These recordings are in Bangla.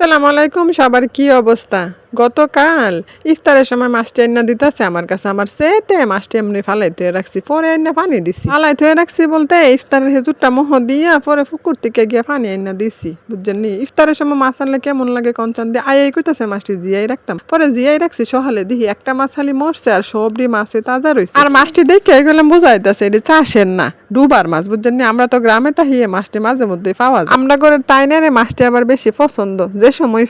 আসসালামু আলাইকুম, সবার কি অবস্থা? গতকাল ইফতারের সময় মাছটি আইনা দিতাছে আমার কাছে। আমার সেটে মাছটি এমনি ফালাই থুয়ে রাখছি। পরে আইনা পানি দিছি। ফালাই থুয়ে রাখছি বলতে ইফতারের হেজুরটা মোহ দিয়া পরে পুকুর থেকে গিয়া পানি আইনা দিছি। বুঝছেন নি? ইফতারের সময় মাছ আনলে কেমন লাগে কনচান দিয়ে আই কইতাছে মাছটি জিয়াই রাখতাম। পরে জিয়াই রাখছি সকালে দেখি একটা মাছ খালি মরছে আর সবরি মাছ তাজা রইছে। আর মাছটি দেখে এগুলো বুঝাইতাছে এটা চাষের না, ডুবার মাছ। বুঝছেন নি? আমরা তো গ্রামে তাহিয়ে মাছটি মাঝে মধ্যে পাওয়া যায়। আমরা করে তাই না মাছটি আবার বেশি পছন্দ। যে সময়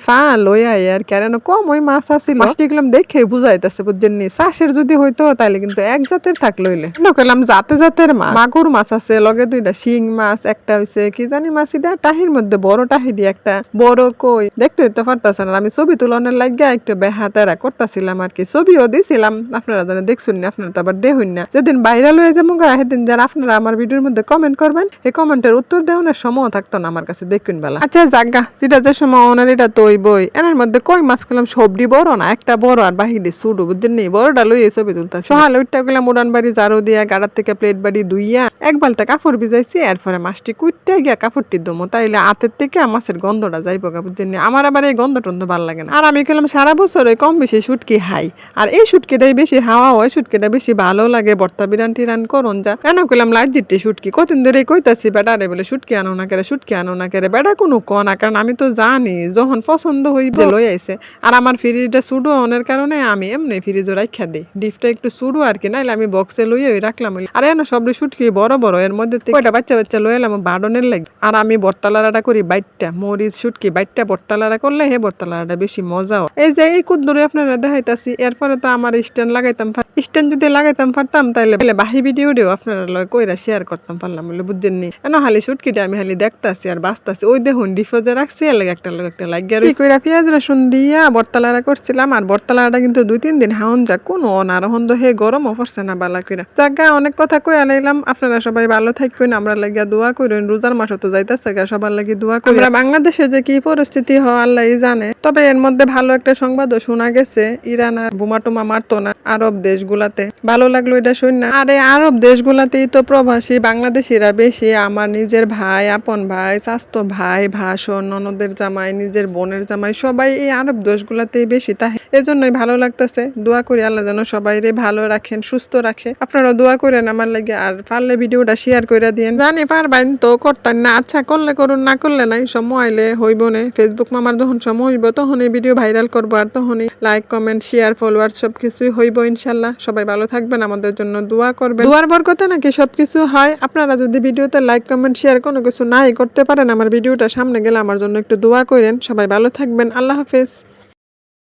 লই আই আর কেন কম ওই মাছ আছিল মাছটি গেলাম দেখে বুঝাইতেছে বুঝছেন নি চাষের যদি হইতো তাইলে কিন্তু এক জাতের থাকলে হইলে কইলাম জাতে জাতের মাছ মাগুর মাছ আছে লগে দুইটা শিং মাছ একটা হইছে কি জানি মাছ এটা টাহির মধ্যে বড় টাহি দিয়ে একটা বড় কই দেখতে হইতে পারতাছেন। আর আমি ছবি তুলনের লাগিয়া একটু বেহাতেরা করতেছিলাম আর কি, ছবিও দিছিলাম। আপনারা জানেন দেখছুন না, আপনারা তো আবার দেখুন না। যেদিন ভাইরাল হয়ে যাবো সেদিন যারা আপনারা আমার ভিডিওর মধ্যে কমেন্ট করবেন এই কমেন্টের উত্তর দেওয়ার সময় থাকতো না আমার কাছে দেখুন বেলা। আচ্ছা জাগা যেটা যে সময় ওনার এটা তৈ বই এনার মধ্যে কই মাছ খেলাম সবজি বড় না, একটা বড় আর বাহিরে ছুটু বুঝছেন নি, বড়টা লই ছবি তুলতা সহালে উঠটা গেলাম উড়ান বাড়ি জারো দিয়া গাড়ার থেকে প্লেট বাড়ি ধুইয়া এক বালটা কাপড় ভিজাইছি। এরপরে মাছটি কুইটটা গিয়া কাপড়টি দমো তাইলে হাতের থেকে মাছের গন্ধটা যাইব গা বুঝছেন নি। আমার আবার এই গন্ধ টন্ধ ভাল লাগে না। আর আমি খেলাম সারা বছর কম বেশি শুটকি হাই, আর এই শুটকিটাই বেশি হাওয়া হয়, শুটকিটা বেশি ভালো লাগে। ভর্তা বিরান টিরান করুন যা কেন কইলাম লাইজিটি শুটকি কতদিন ধরে কইতাছি বেটারে বলে শুটকি আনো না কেরে, শুটকি আনো না কেরে। বেটা কোনো কনা, কারণ আমি তো জানি যখন পছন্দ হইবে লই আইছে। আর আমার ফ্রিজটা সুডো অনের কারণে আমি এমনি ফ্রিজে রাখা দিই, ডিপটা একটু সুডো আর কি, নাইলে আমি বক্সে লইয়ে রাখলাম। আর এনে সব শুটকি বড় বড়, এর মধ্যে কয়টা বাচ্চা বাচ্চা লই এলাম বাডনের লাগে। আর আমি বর্তালারাটা করি বাইটটা, মরিচ শুটকি বাইটটা বর্তালারা করলে হে বর্তালারাটা বেশি মজাও। এই যে এই কুদ্দুরে আপনারা দেখাইতাছি। এরপরে তো আমার স্ট্যান্ড লাগাইতাম, স্ট্যান্ড যদি লাগাইতাম পারতাম তাইলে বাহি ভিডিওটাও আপনারা লয় কইরা শেয়ার করতাম পারলাম বলে বুঝছেন নি। এন হালি শুটকিটা আমি হালি দেখতাছি আর বাঁচতাছি। ওই দেখুন ডিফোজে রাখছি এর লাগে একটা লাগিয়ে কইরা পেঁয়াজ রসুন দিয়া বর্তালারা করছিলাম। আর বর্তালারাটা কিন্তু 2-3 দিন হাউন যাক কোনো অনারহন্দ হে গরমও পড়ছে না বালা কইরা। জাগা অনেক কথা কই আলাইলাম। আপনারা সবাই ভালো থাকবেন, আমরা লাগিয়া দোয়া করেন। রোজার মাসও তো যাইতাছে গা, সবার লাগি দোয়া করি। আমরা বাংলাদেশে যে কি পরিস্থিতি হয় আল্লাহই জানে। তবে এর মধ্যে ভালো একটা সংবাদও শোনা গেছে, ইরান আর বোমা টোমা মারতো না আরব দেশগুলাতে। ভালো লাগলো এটা শুন না। আর এই আরব দেশগুলাতেই তো প্রবাসী বাংলাদেশিরা বেশি। আমার নিজের ভাই, আপন ভাই, স্বাস্থ্য ভাই, ভাসন, ননদের জামাই, নিজের বোনের জামাই সবাই এই আরব দেশগুলাতেই বেশি। তাই এজন্যই ভালো লাগতেছে। দোয়া করি আল্লাহ যেন সবাই রে ভালো রাখেন, সুস্থ রাখে। আপনারা দোয়া করেন আমার লাগে। আর পারলে ভিডিওটা শেয়ার করে দিয়েন। জানি পারবেন তো করতেন না, আচ্ছা করলে করুন, না করলে নাই। সময় আইলে হইব না। ফেসবুক মামার যখন সময় হইব তখন এই ভিডিও ভাইরাল করবো, আর তখনই লাইক কমেন্ট শেয়ার ফলোয়ার সবকিছুই হইব ইনশাল্লাহ। সবাই ভালো থাকবেন, আমাদের জন্য দোয়া করবেন। দোয়ার বরকতে নাকি সবকিছু হয়। আপনারা যদি ভিডিওতে লাইক কমেন্ট শেয়ার কোনো কিছু নাই করতে পারেন, আমার ভিডিওটা সামনে গেলে আমার জন্য একটু দোয়া করেন। সবাই ভালো থাকবেন, আল্লাহ হাফেজ।